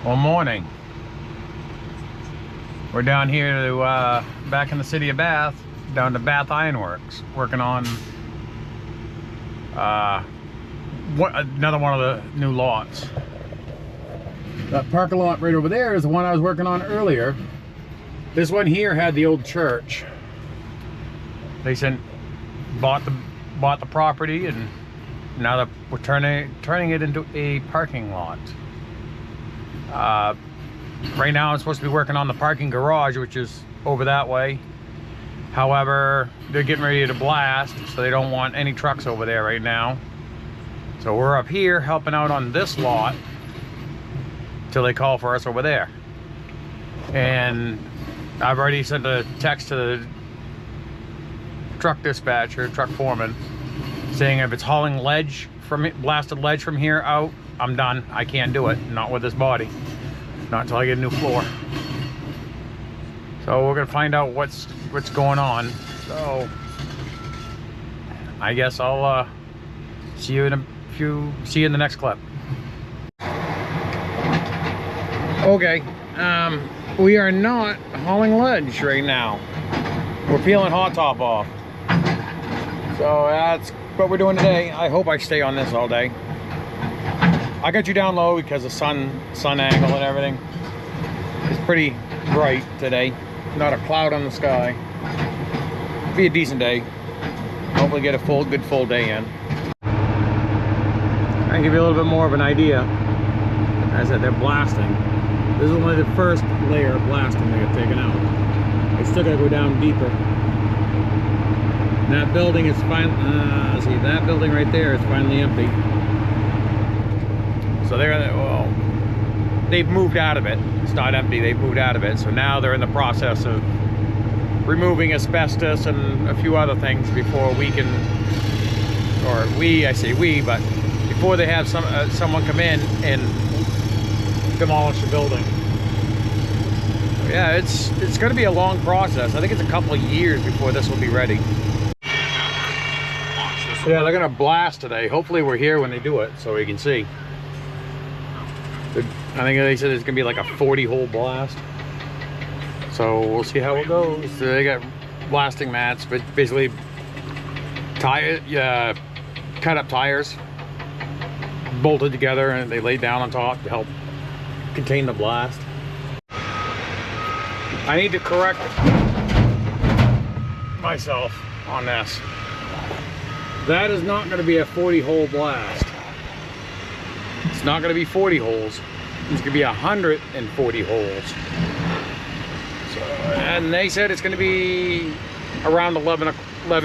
Well, morning. We're down here to back in the city of Bath, down to Bath Ironworks, working on another one of the new lots. That parking lot right over there is the one I was working on earlier. This one here had the old church. They bought the property, and now we're turning it into a parking lot. Right now I'm supposed to be working on the parking garage, which is over that way. However, they're getting ready to blast, so they don't want any trucks over there right now. So we're up here helping out on this lot till they call for us over there. And I've already sent a text to the truck dispatcher, truck foreman, saying if it's hauling blasted ledge from here out, I'm done. I can't do it. Not with this body. Not until I get a new floor. So we're gonna find out what's going on. So I guess I'll see you in the next clip. Okay, we are not hauling ledge right now. We're peeling hot top off. So that's what we're doing today. I hope I stay on this all day. I got you down low because the sun angle and everything is pretty bright today. Not a cloud on the sky. Be a decent day. Hopefully get a good full day in. I can give you a little bit more of an idea. As that they're blasting. This is only the first layer of blasting they have taken out. They still gotta go down deeper. And that building is finally, see, that building right there is finally empty. So they've moved out of it. It's not empty, they've moved out of it. So now they're in the process of removing asbestos and a few other things before we can, or I say we, but before they have someone come in and demolish the building. So yeah, it's going to be a long process. I think it's a couple of years before this will be ready. Yeah, they're going to blast today. Hopefully we're here when they do it so we can see. I think they said it's going to be like a 40-hole blast. So we'll see how it goes. So they got blasting mats, but basically cut up tires, bolted together, and they laid down on top to help contain the blast. I need to correct myself on this. That is not going to be a 40-hole blast. It's not going to be 40 holes. It's going to be 140 holes. So, and they said it's going to be around 11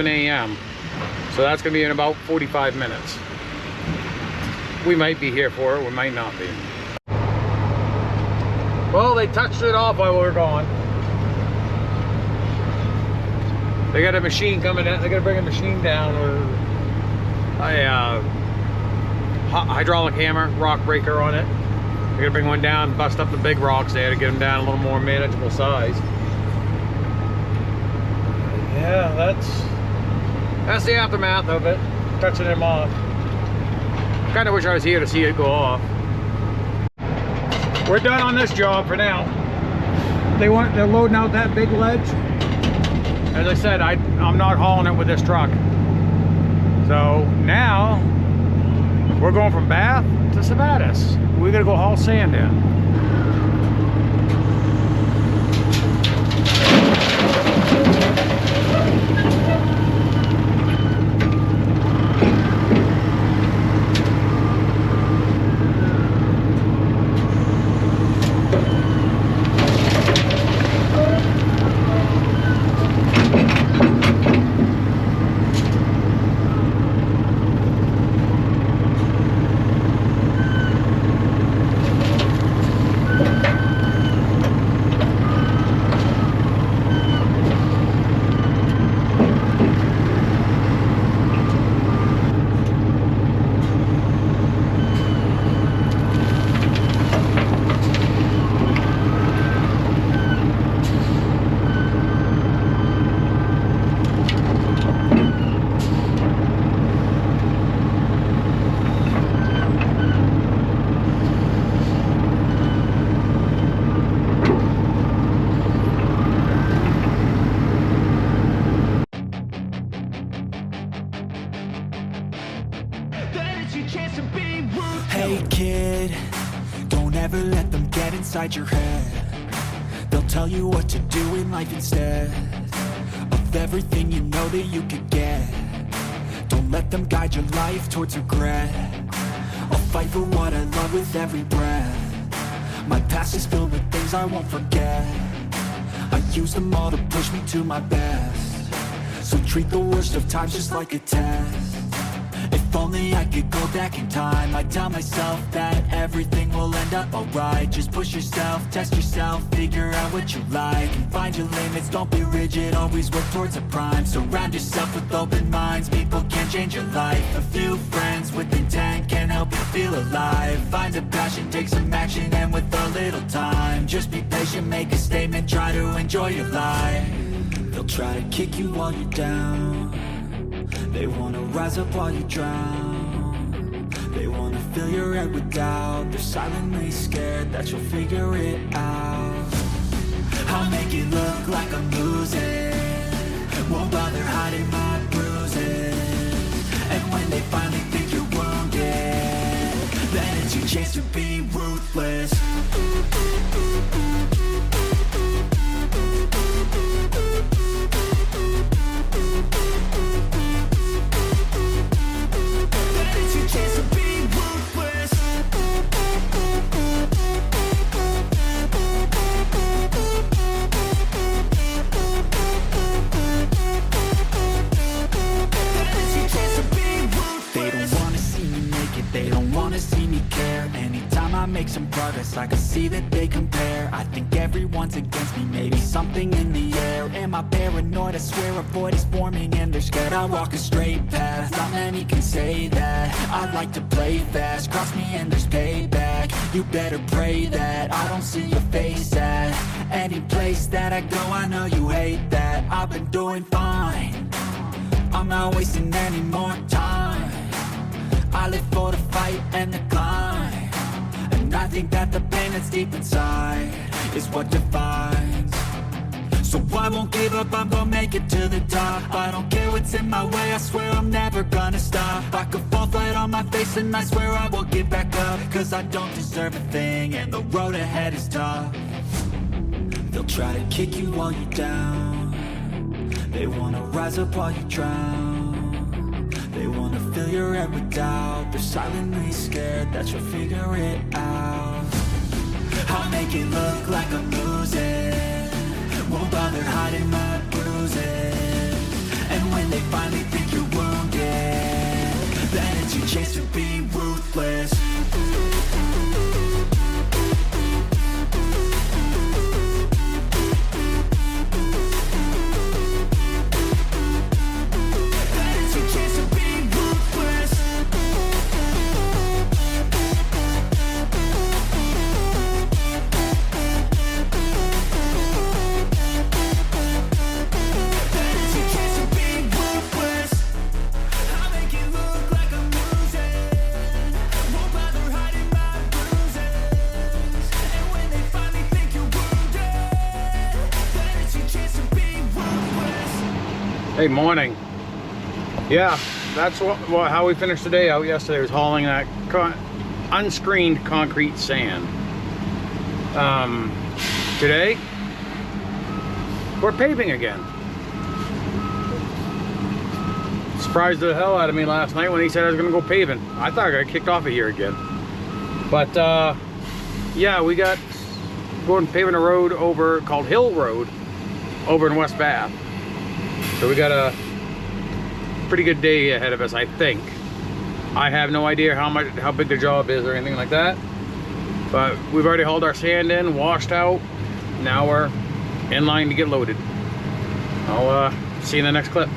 a.m. So that's going to be in about 45 minutes. We might be here for it, we might not be. Well, they touched it off while we were gone. They got a machine coming in. They got to bring a machine down with a hydraulic hammer, rock breaker on it. They're gonna bring one down, bust up the big rocks there to get them down a little more manageable size. Yeah, that's the aftermath of it. Touching them off. Kind of wish I was here to see it go off. We're done on this job for now. They're loading out that big ledge. As I said, I'm not hauling it with this truck. So now we're going from Bath to Sabatis. We gotta go haul sand in. kid, don't ever let them get inside your head. They'll tell you what to do in life instead of everything you know that you could get. Don't let them guide your life towards regret. I'll fight for what I love with every breath. My past is filled with things I won't forget. I use them all to push me to my best. So treat the worst of times just like a test. If only I could go back in time, I'd tell myself that everything will end up alright. Just push yourself, test yourself, figure out what you like, and find your limits, don't be rigid, always work towards a prime. Surround yourself with open minds, people can change your life. A few friends with intent can help you feel alive. Find a passion, take some action, and with a little time, just be patient, make a statement, try to enjoy your life. They'll try to kick you while you're down. They wanna rise up while you drown. They wanna fill your head with doubt. They're silently scared that you'll figure it out. I'll make it look like I'm losing, won't bother hiding my bruises. And when they finally think you're wounded, then it's your chance to be ruthless. Make some progress, I can see that they compare. I think everyone's against me, maybe something in the air. Am I paranoid? I swear a void is forming and they're scared. I walk a straight path, not many can say that. I like to play fast, cross me and there's payback. You better pray that I don't see your face at any place that I go. I know you hate that. I've been doing fine, I'm not wasting any more time. I live for the fight and the climb. I think that the pain that's deep inside is what defines. So I won't give up, I'm gonna make it to the top. I don't care what's in my way, I swear I'm never gonna stop. I could fall flat on my face and I swear I won't get back up. Cause I don't deserve a thing and the road ahead is tough. They'll try to kick you while you're down. They wanna rise up while you drown. They wanna fill your head with doubt. They're silently scared that you'll figure it out. I'll make it look like I'm losing, won't bother hiding my bruises. And when they finally think you're wounded, then it's your chance to be ruthless. Hey, morning. Yeah, that's how we finished the day out yesterday, was hauling that unscreened concrete sand. Today, we're paving again. Surprised the hell out of me last night when he said I was gonna go paving. I thought I got kicked off of here again. But yeah, we got going paving a road over called Hill Road over in West Bath. So we got a pretty good day ahead of us, I think. I have no idea how big the job is or anything like that. But we've already hauled our sand in, washed out. Now we're in line to get loaded. I'll see you in the next clip.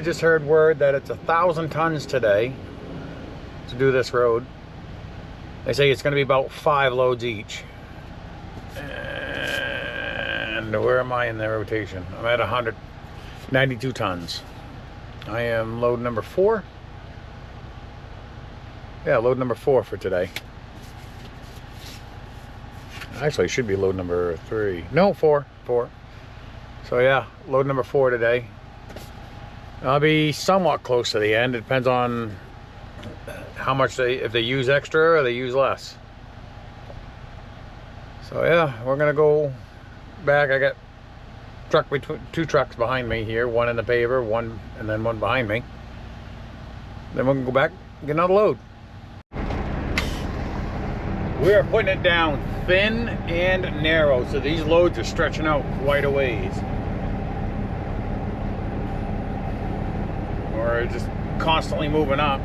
just heard word that it's 1,000 tons today to do this road. They say it's going to be about 5 loads each. And where am I in the rotation? I'm at 192 tons. I am load number 4. Yeah, load number 4 for today. Actually, it should be load number 3. No, 4. So yeah, load number 4 today. I'll be somewhat close to the end. It depends on how much if they use extra or they use less. So yeah, we're gonna go back. I got two trucks behind me here, one in the paver, one and then one behind me. Then we're gonna go back and get another load. We are putting it down thin and narrow, so these loads are stretching out quite a ways. Or just constantly moving up.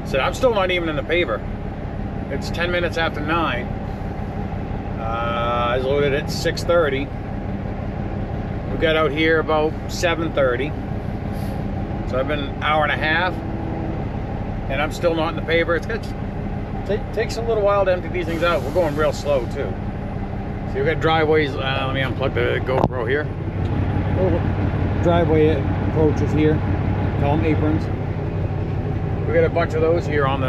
So I'm still not even in the paver. It's 10 minutes after 9. I was loaded at 6:30. We got out here about 7:30. So I've been an hour and a half, and I'm still not in the paver. It takes a little while to empty these things out. We're going real slow too. So we've got driveways. Let me unplug the GoPro here. Driveway approaches here. Call them aprons. We got a bunch of those here on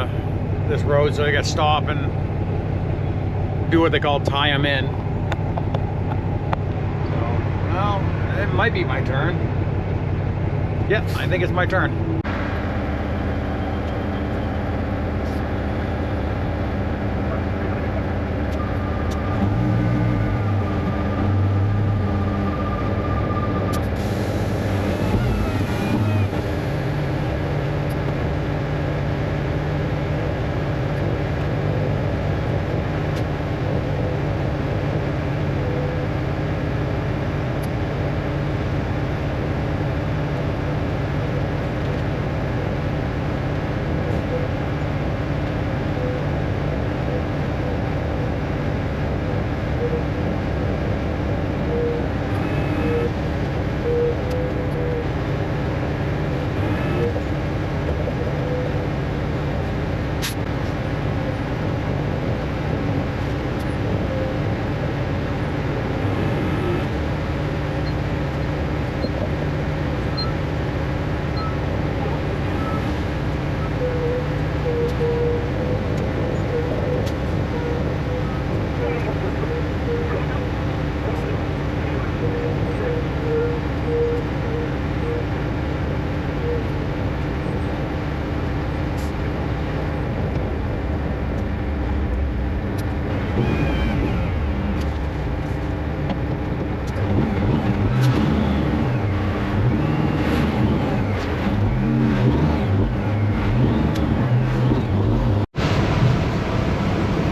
this road, so they got to stop and do what they call tie them in. So, well, it might be my turn. Yep, I think it's my turn.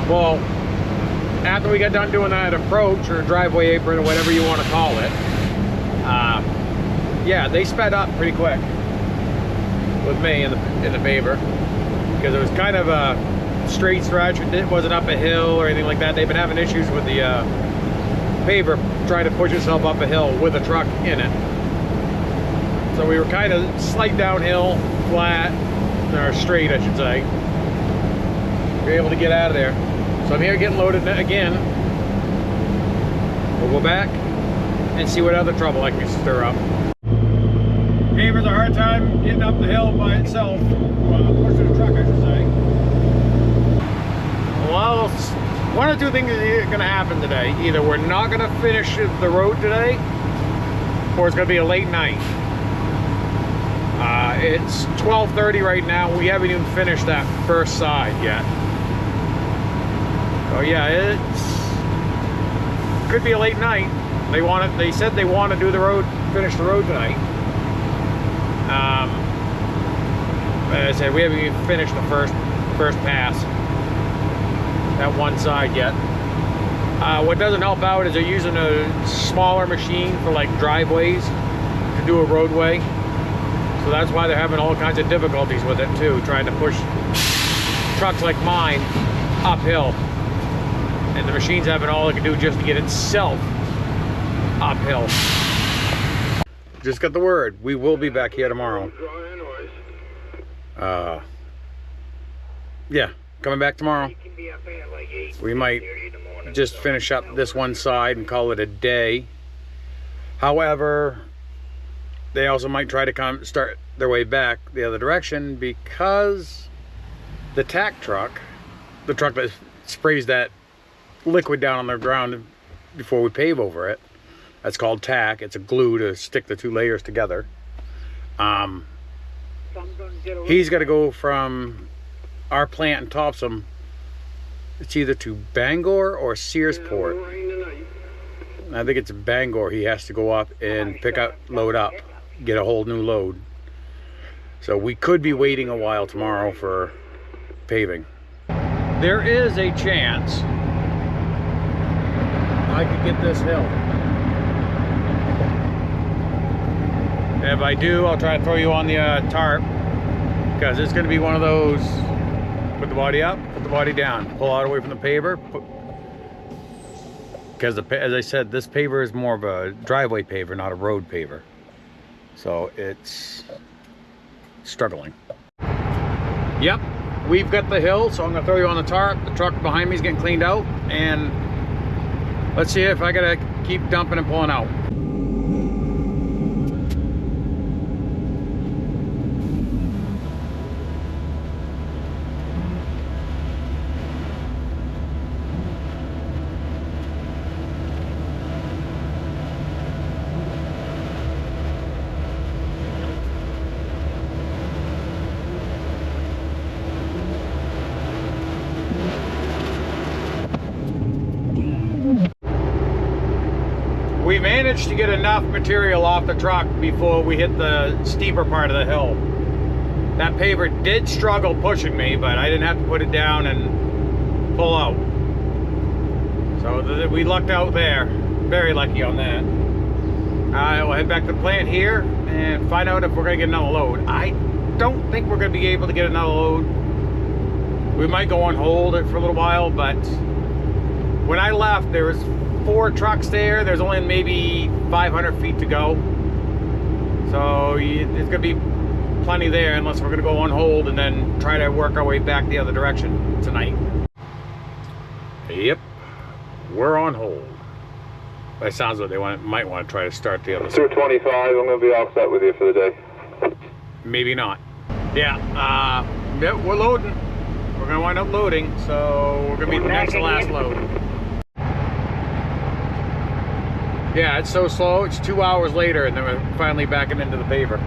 Well, after we got done doing that approach or driveway apron or whatever you want to call it, yeah, they sped up pretty quick with me in the paver, because it was kind of a straight stretch. It wasn't up a hill or anything like that. They've been having issues with the paver trying to push itself up a hill with a truck in it. So we were kind of slight downhill, flat, or straight, I should say. We were able to get out of there. So I'm here getting loaded again. We'll go back and see what other trouble I can stir up. Paver's a hard time getting up the hill by itself. Pushing the truck, I should say. Well, one of two things is going to happen today. Either we're not going to finish the road today, or it's going to be a late night. It's 12:30 right now. We haven't even finished that first side yet. Oh yeah, it could be a late night. They said they want to do the road, finish the road tonight. As I said, we haven't even finished the first pass, that one side yet. What doesn't help out is they're using a smaller machine for like driveways to do a roadway. So that's why they're having all kinds of difficulties with it too, trying to push trucks like mine uphill. And the machine's having all it can do just to get itself uphill. Just got the word. We will be back here tomorrow. Yeah, coming back tomorrow. We might just finish up this one side and call it a day. However, they also might try to start their way back the other direction, because the tack truck, the truck that sprays that liquid down on the ground before we pave over it, that's called tack. It's a glue to stick the two layers together. He's got to go from our plant in Topsom. It's either to Bangor or Searsport. I think it's Bangor. He has to go up and pick up, load up, get a whole new load. So we could be waiting a while tomorrow for paving. There is a chance I could get this hill. If I do, I'll try to throw you on the tarp, because it's going to be one of those, put the body up, put the body down, pull out away from the paver, because as I said, this paver is more of a driveway paver, not a road paver. So it's struggling. Yep, we've got the hill, so I'm going to throw you on the tarp. The truck behind me is getting cleaned out, and let's see if I got to keep dumping and pulling out. We managed to get enough material off the truck before we hit the steeper part of the hill. That paver did struggle pushing me, but I didn't have to put it down and pull out. So we lucked out there. Very lucky on that. We'll head back to the plant here and find out if we're going to get another load. I don't think we're going to be able to get another load. We might go on hold it for a little while, but when I left, there was 4 trucks there. There's only maybe 500 feet to go. So there's going to be plenty there, unless we're going to go on hold and then try to work our way back the other direction tonight. Yep, we're on hold. That sounds like they might want to try to start the other side. 225, I'm going to be all set with you for the day. Maybe not. Yeah, we're loading. We're going to wind up loading, so we're going to be the next to last load. Yeah, it's so slow. It's 2 hours later, and then we're finally backing into the paver.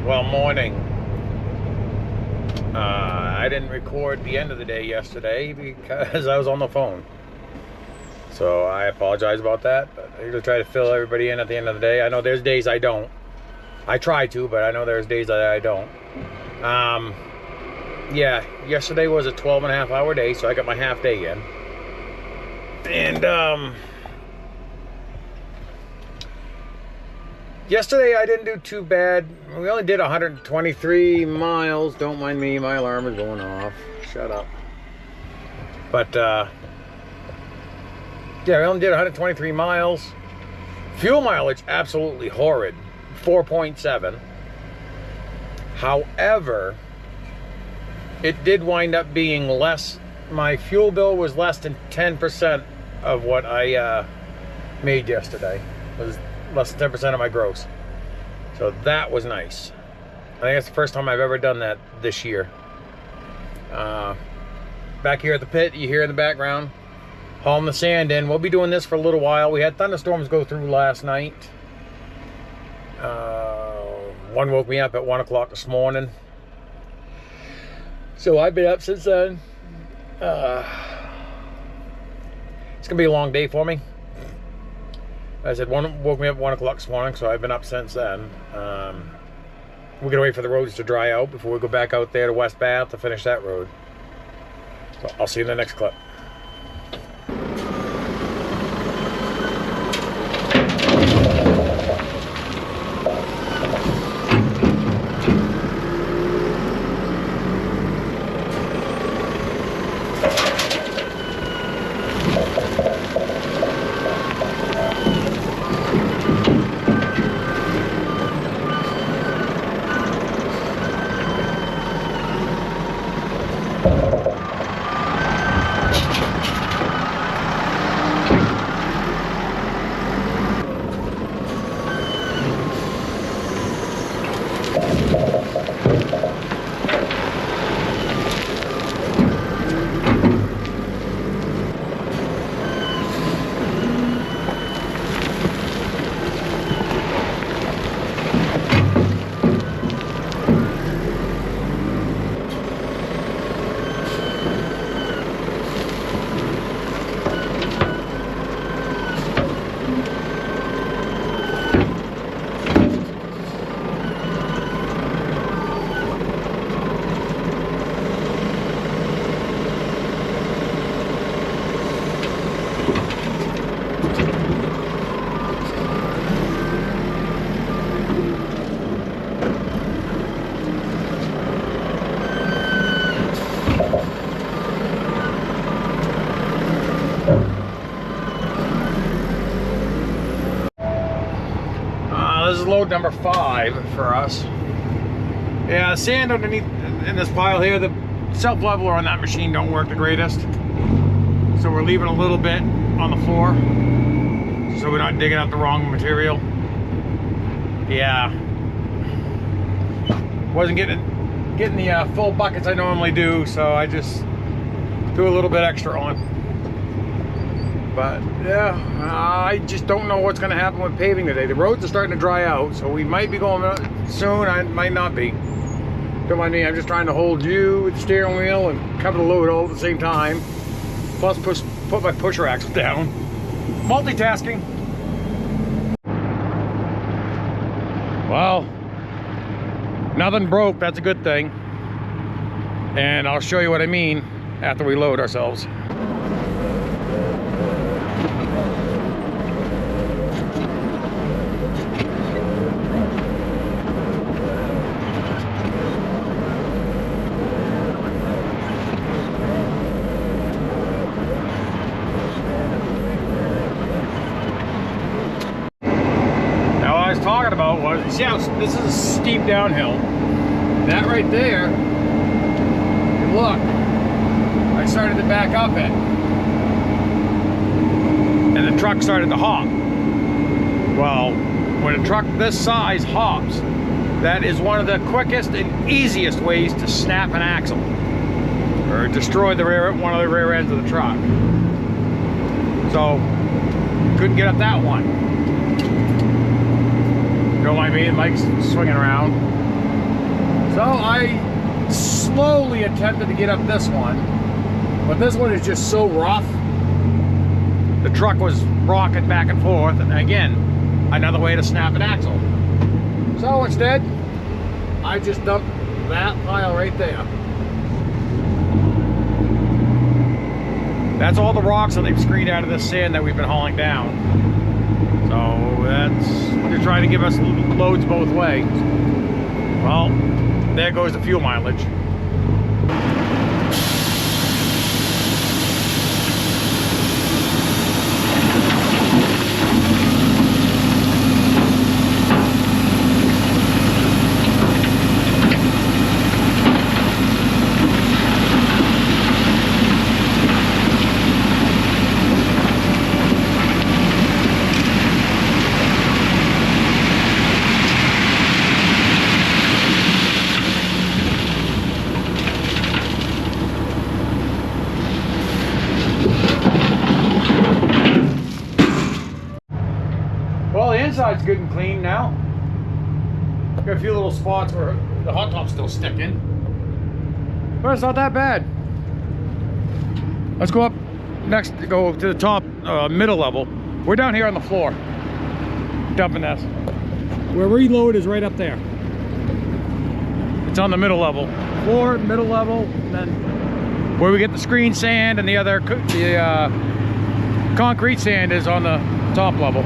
Well, morning. I didn't record the end of the day yesterday because I was on the phone. So I apologize about that. But I usually try to fill everybody in at the end of the day. I know there's days I don't. I try to, but I know there's days that I don't. Yeah, yesterday was a 12.5 hour day, so I got my half day in. And yesterday I didn't do too bad. We only did 123 miles. Don't mind me, my alarm is going off. Shut up. But yeah, we only did 123 miles. Fuel mileage, absolutely horrid. 4.7. However, it did wind up being less. My fuel bill was less than 10% of what I made yesterday. It was less than 10% of my gross. So that was nice. I think that's the first time I've ever done that this year. Back here at the pit, you hear in the background, hauling the sand in. We'll be doing this for a little while. We had thunderstorms go through last night. One woke me up at 1 o'clock this morning. So I've been up since then. It's gonna be a long day for me. I said woke me up 1 o'clock this morning, so I've been up since then. We're gonna wait for the roads to dry out before we go back out there to West Bath to finish that road. So I'll see you in the next clip. This is load number 5 for us. Yeah, sand underneath in this pile here, the self-leveler on that machine don't work the greatest. So we're leaving a little bit on the floor so we're not digging up the wrong material. Yeah. Wasn't getting the full buckets I normally do, so I just threw a little bit extra on. But yeah, I just don't know what's going to happen with paving today. The roads are starting to dry out, so we might be going soon. I might not be. Don't mind me. I'm just trying to hold you with the steering wheel and cover the load all at the same time. Plus, put my pusher axle down. Multitasking. Well, nothing broke. That's a good thing. And I'll show you what I mean after we load ourselves. Talking about was, you see how this is a steep downhill. That right there, look, I started to back up it, and the truck started to hop. Well, when a truck this size hops, that is one of the quickest and easiest ways to snap an axle or destroy the one of the rear ends of the truck. So couldn't get up that one. You know what I mean? Mike's swinging around. So I slowly attempted to get up this one, but this one is just so rough. The truck was rocking back and forth, and again, another way to snap an axle. So instead, I just dumped that pile right there. That's all the rocks that they've screened out of this sand that we've been hauling down. So they're trying to give us loads both ways. Well, there goes the fuel mileage. Inside's good and clean now. Got a few little spots where the hot top's still sticking. but it's not that bad. Let's go up next, go to the top middle level. We're down here on the floor, dumping this. Where reload is right up there. It's on the middle level. Floor, middle level, and then where we get the screen sand and the other concrete sand is on the top level.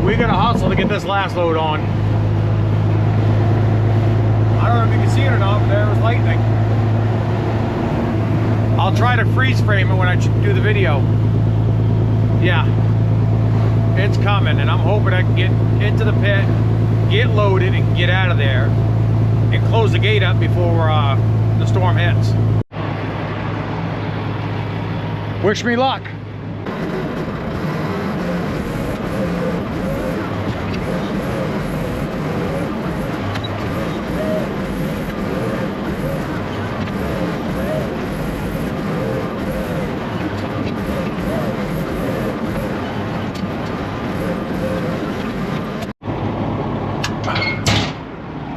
We gotta hustle to get this last load on. I don't know if you can see it or not, but there was lightning. I'll try to freeze frame it when I do the video. Yeah, it's coming, and I'm hoping I can get into the pit, get loaded, and get out of there, and close the gate up before the storm hits. Wish me luck.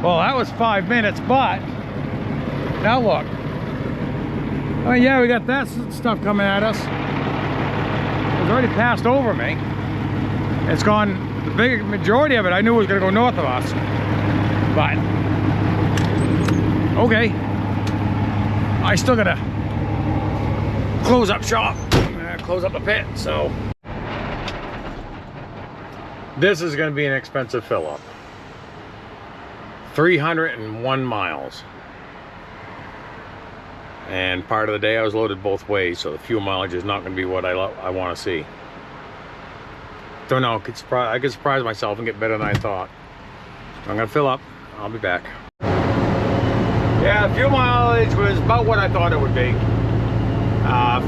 Well, that was 5 minutes, but now look. Oh yeah, we got that stuff coming at us. It's already passed over me. It's gone, the big majority of it I knew was gonna go north of us. But, okay. I still gotta close up shop, close up the pit, so. This is gonna be an expensive fill up. 301 miles. And part of the day I was loaded both ways, so the fuel mileage is not going to be what I want to see. Don't know, I could surprise myself and get better than I thought. I'm going to fill up, I'll be back. Yeah, the fuel mileage was about what I thought it would be.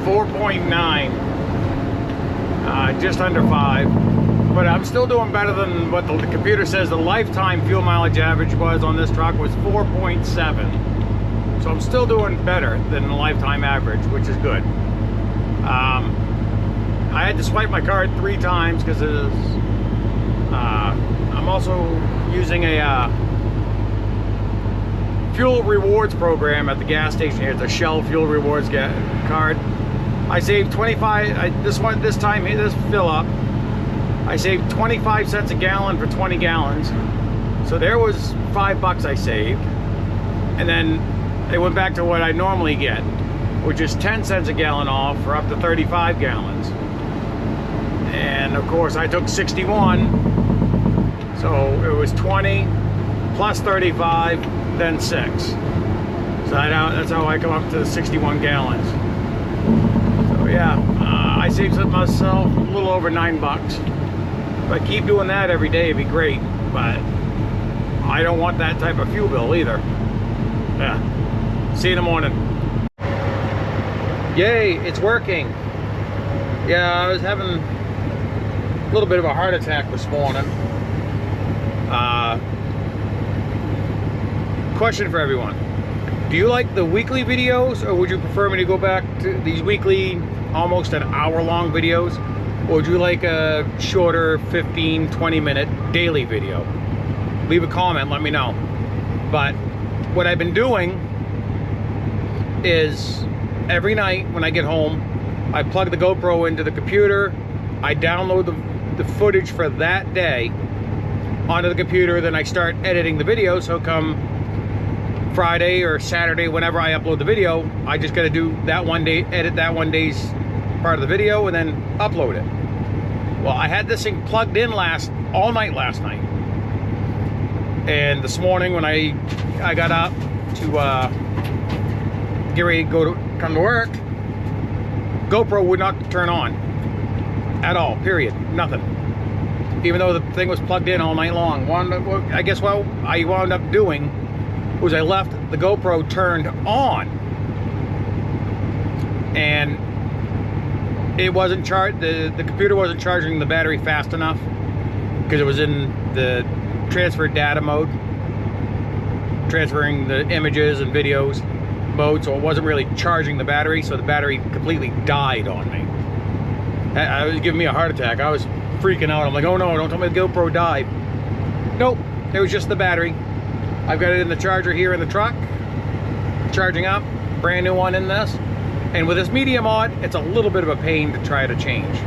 4.9, just under 5. But I'm still doing better than what the computer says the lifetime fuel mileage average was on this truck was 4.7. So I'm still doing better than the lifetime average, which is good. I had to swipe my card 3 times because I'm also using a fuel rewards program at the gas station here. It's a Shell fuel rewards card. I saved 25, this fill up, I saved 25 cents a gallon for 20 gallons. So there was $5 I saved. And then they went back to what I normally get, which is 10 cents a gallon off for up to 35 gallons. And of course I took 61. So it was 20 plus 35, then 6. So that's how I come up to 61 gallons. So yeah, I saved myself a little over $9. If I keep doing that every day, it'd be great, but I don't want that type of fuel bill either. Yeah. See you in the morning. Yay, it's working. Yeah, I was having a little bit of a heart attack this morning. Question for everyone. Do you like the weekly videos, or would you prefer me to go back to these weekly, almost an hour-long videos? Or would you like a shorter 15, 20-minute daily video? Leave a comment, let me know. But what I've been doing is every night when I get home, I plug the GoPro into the computer, I download the footage for that day onto the computer, then I start editing the video, so come Friday or Saturday, whenever I upload the video, I just got to do that one day, edit that one day's part of the video, and then upload it. Well, I had this thing plugged in all night last night, and this morning when I got up to get ready to come to work, GoPro would not turn on at all. Period. Nothing. Even though the thing was plugged in all night long. I guess what I wound up doing was I left the GoPro turned on, and it wasn't the computer wasn't charging the battery fast enough because it was in the transfer data mode, transferring the images and videos mode, so it wasn't really charging the battery, so the battery completely died on me. It was giving me a heart attack. I was freaking out. I'm like, oh no, don't tell me the GoPro died. Nope, it was just the battery. I've got it in the charger here in the truck, charging up, brand new one in this. And with this media mod, it's a little bit of a pain to try to change.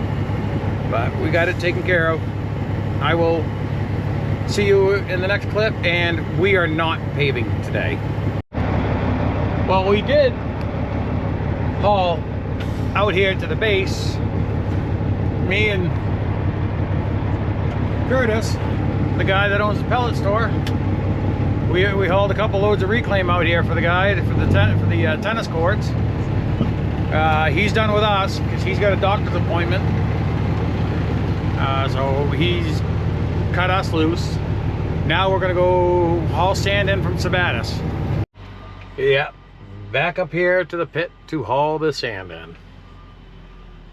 But we got it taken care of. I will see you in the next clip, and we are not paving today. Well, we did haul out here to the base. Me and Curtis, the guy that owns the pellet store, we hauled a couple loads of reclaim out here for the guy for the tennis courts. He's done with us because he's got a doctor's appointment. So he's cut us loose. Now we're gonna go haul sand in from Sabatis. Yeah, back up here to the pit to haul the sand in.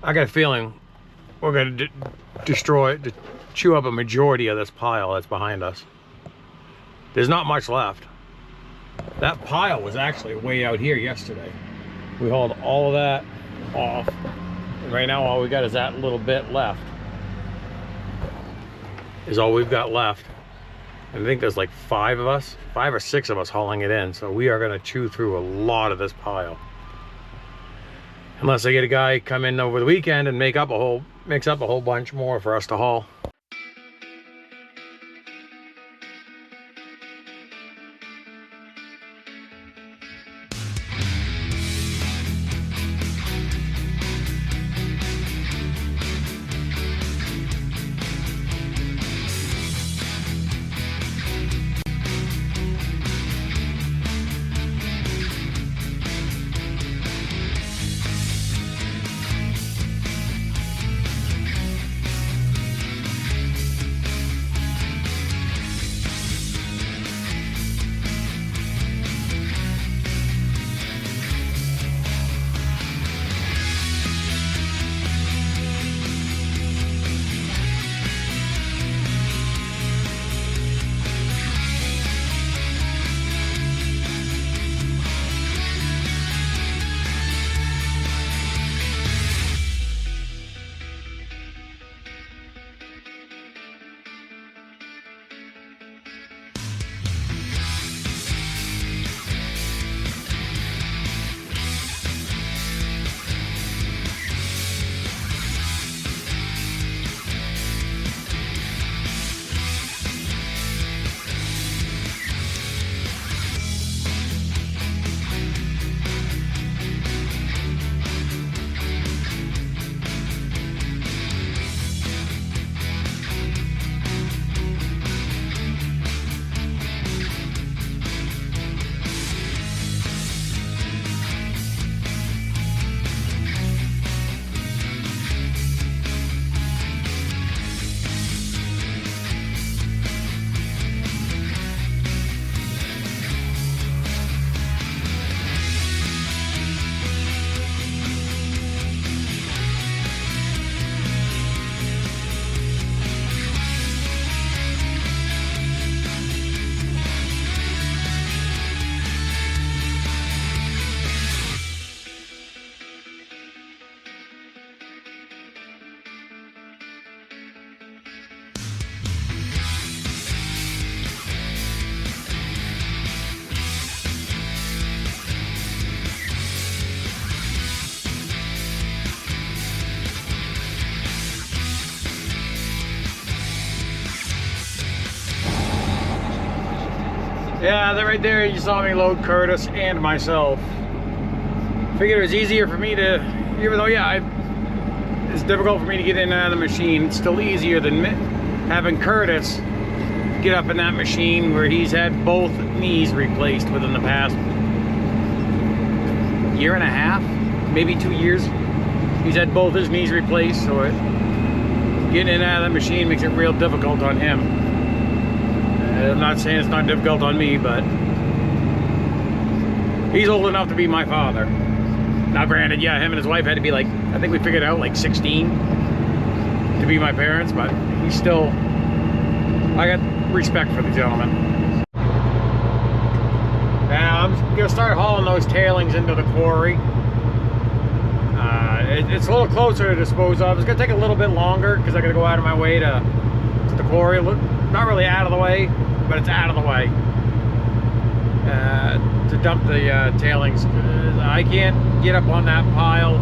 I got a feeling we're gonna chew up a majority of this pile that's behind us. There's not much left. That pile was actually way out here yesterday. We hauled all of that off. And right now all we got is that little bit left. Is all we've got left. And I think there's like 5 or 6 of us hauling it in. So we are gonna chew through a lot of this pile. Unless I get a guy come in over the weekend and mix up a whole bunch more for us to haul. Yeah, that right there, you saw me load Curtis and myself. Figured it was easier for me to, even though, yeah, it's difficult for me to get in and out of the machine, it's still easier than having Curtis get up in that machine where he's had both knees replaced within the past year and a half, maybe 2 years. He's had both his knees replaced, so getting in and out of the machine makes it real difficult on him. I'm not saying it's not difficult on me, but he's old enough to be my father. Now granted, yeah, him and his wife had to be like, I think we figured out like 16 to be my parents, but he's still, I got respect for the gentleman. Now I'm gonna start hauling those tailings into the quarry. It's a little closer to dispose of. It's gonna take a little bit longer because I gotta go out of my way to the quarry. Not really out of the way, but it's out of the way to dump the tailings. I can't get up on that pile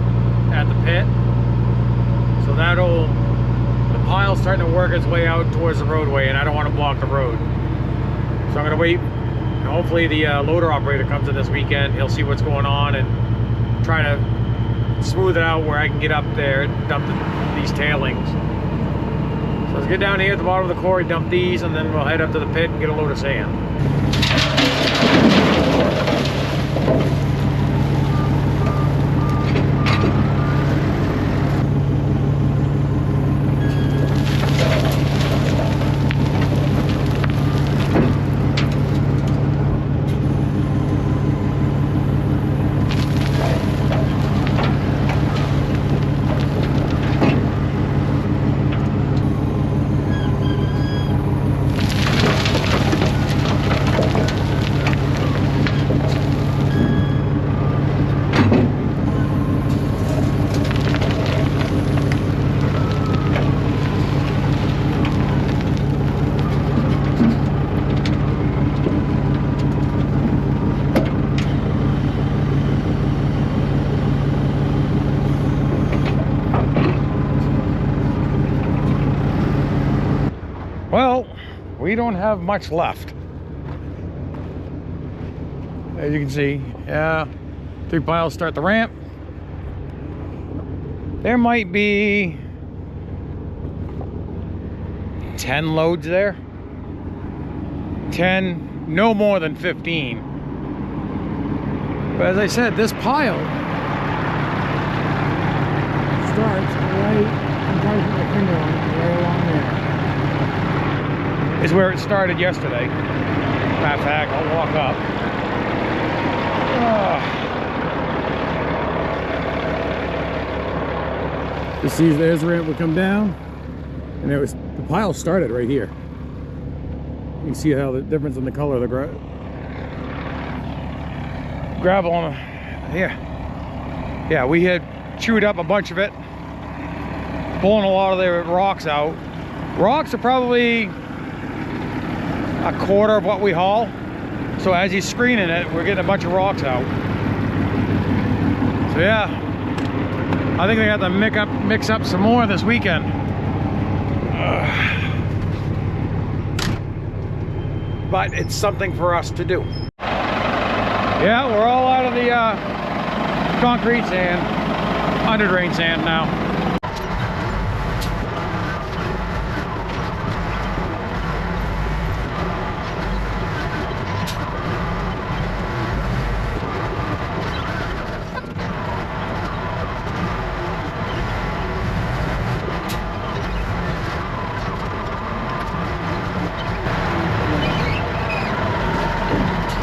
at the pit, so the pile's starting to work its way out towards the roadway, and I don't want to block the road. So I'm gonna wait. Hopefully the loader operator comes in this weekend. He'll see what's going on and try to smooth it out where I can get up there and dump these tailings. So let's get down here at the bottom of the quarry, dump these, and then we'll head up to the pit and get a load of sand. Well, we don't have much left. As you can see, yeah, 3 piles start the ramp. There might be 10 loads there. 10, no more than 15. But as I said, this pile starts right, I'm trying to put my finger on it, right along there. Is where it started yesterday. Matter of fact, I'll walk up. You see, there's the ramp would come down, and the pile started right here. You can see how the difference in the color of the gravel on here. Yeah, we had chewed up a bunch of it, pulling a lot of the rocks out. Rocks are probably a quarter of what we haul. So as he's screening it, we're getting a bunch of rocks out. So yeah, I think they got to mix up some more this weekend. But it's something for us to do. Yeah, we're all out of the concrete sand, under drain sand now.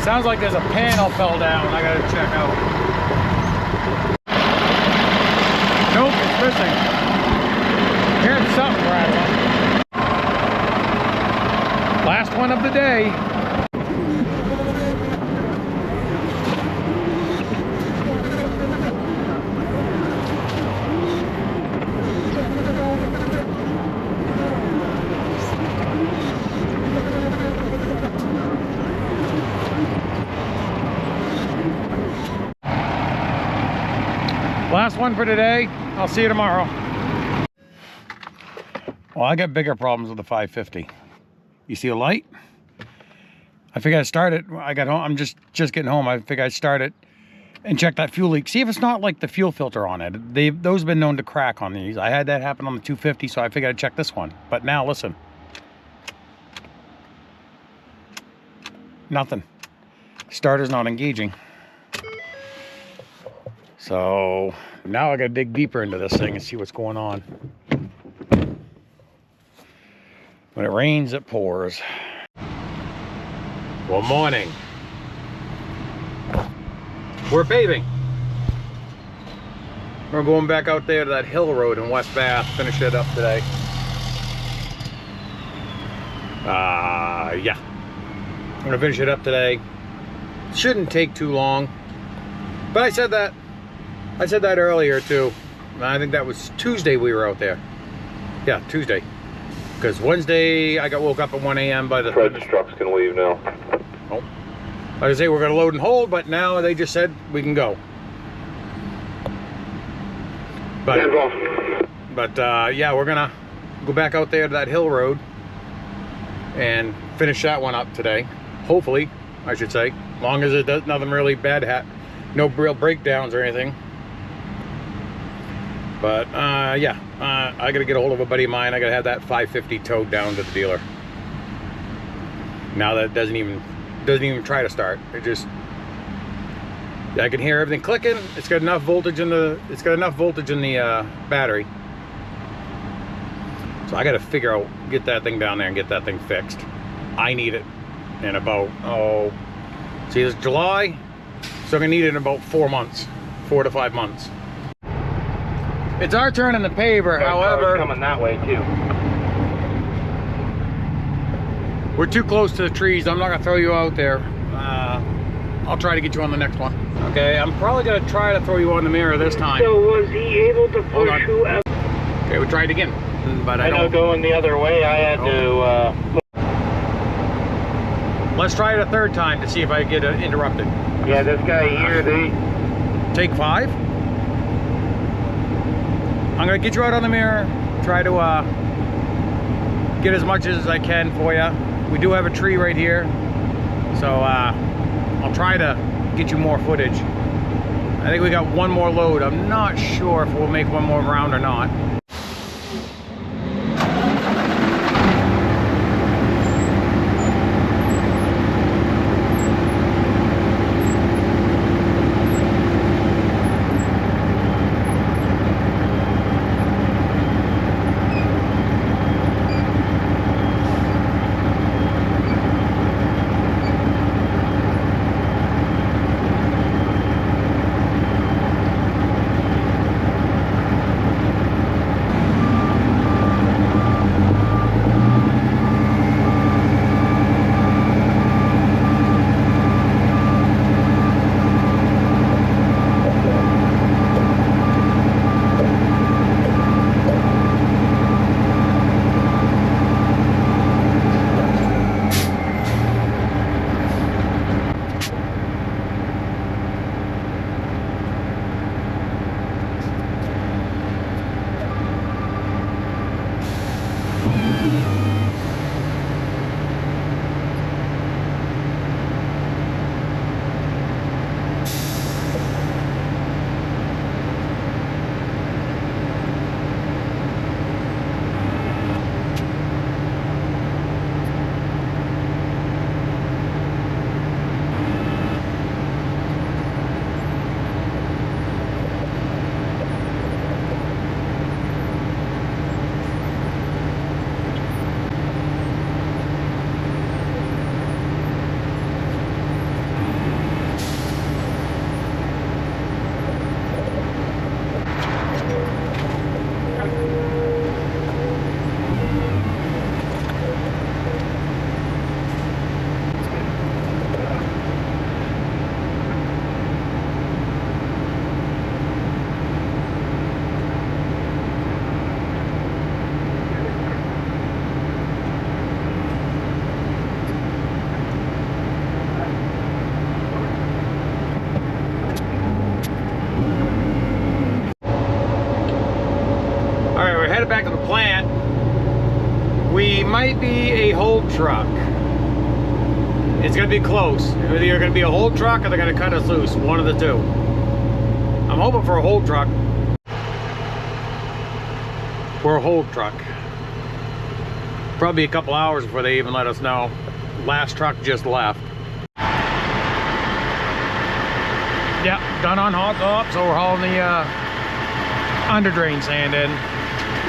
Sounds like there's a panel fell down. I gotta check out. Nope, it's missing. Here's something rattling. Last one of the day. Last one for today. I'll see you tomorrow. Well, I got bigger problems with the 550. You see a light? I figured I'd start it. I got home. I'm just getting home. I figured I'd start it and check that fuel leak. See if it's not like the fuel filter on it. Those have been known to crack on these. I had that happen on the 250, so I figured I'd check this one. But now listen. Nothing. Starter's not engaging. So now I gotta dig deeper into this thing and see what's going on. When it rains, it pours. Well, morning. We're paving. We're going back out there to that hill road in West Bath, finish it up today. Yeah. I'm gonna finish it up today. Shouldn't take too long. But I said that earlier too. I think that was Tuesday we were out there. Yeah, Tuesday. Because Wednesday I got woke up at 1 a.m. by the... Fred's trucks can leave now. Oh. Like I say, we're going to load and hold, but now they just said we can go. But yeah, we're going to go back out there to that hill road and finish that one up today. Hopefully, I should say. As long as it does nothing really bad, no real breakdowns or anything. But yeah, I gotta get a hold of a buddy of mine. I gotta have that 550 towed down to the dealer. Now that it doesn't even try to start. It just, I can hear everything clicking. It's got enough voltage in the battery. So I gotta figure out, get that thing down there and get that thing fixed. I need it in about, see, it's July, so I'm gonna need it in about 4 months, 4 to 5 months. It's our turn in the paver, however... coming that way too. We're too close to the trees. I'm not gonna throw you out there. I'll try to get you on the next one. Okay, I'm probably gonna try to throw you on the mirror this time. So was he able to push you out? Okay, we tried again, but I know don't... going the other way, I had to... Let's try it a third time to see if I get interrupted. Yeah, this guy here, Take 5. I'm gonna get you out on the mirror, try to get as much as I can for you. We do have a tree right here, so I'll try to get you more footage. I think we got one more load. I'm not sure if we'll make one more round or not. Headed back to the plant. We might be a hold truck. It's gonna be close. Either you're gonna be a whole truck or they're gonna cut us loose. One of the two. I'm hoping for a whole truck. For a whole truck. Probably a couple hours before they even let us know. Last truck just left. Yep, done on hot top, so we're hauling the under drain sand in.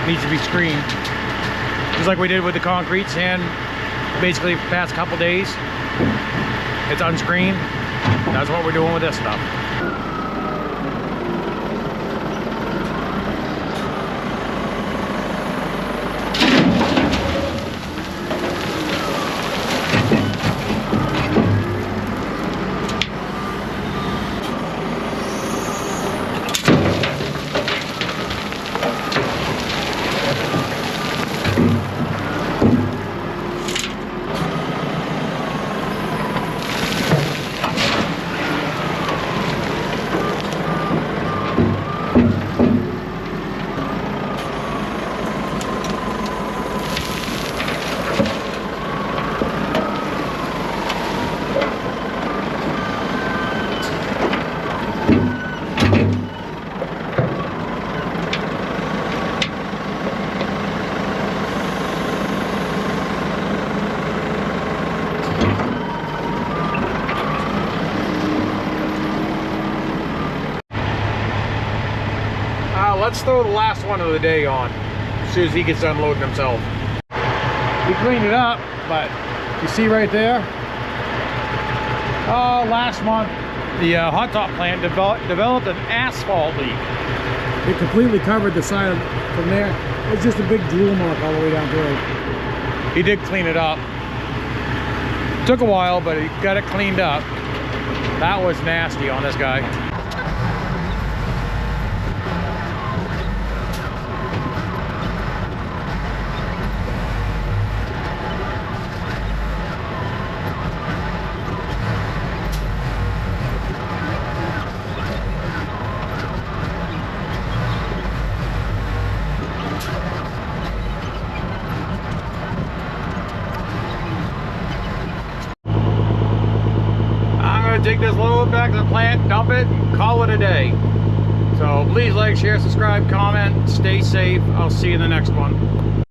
Needs to be screened. Just like we did with the concrete sand, basically the past couple days. It's unscreened. That's what we're doing with this stuff. Let's throw the last one of the day on as soon as he gets done loading himself. We cleaned it up, but you see right there, last month the hot top plant developed an asphalt leak. It completely covered the side from there. It's just a big drool mark all the way down through. He did clean it up. Took a while, but he got it cleaned up. That was nasty on this guy. Take this load back to the plant, dump it, and call it a day. So please like, share, subscribe, comment, stay safe. I'll see you in the next one.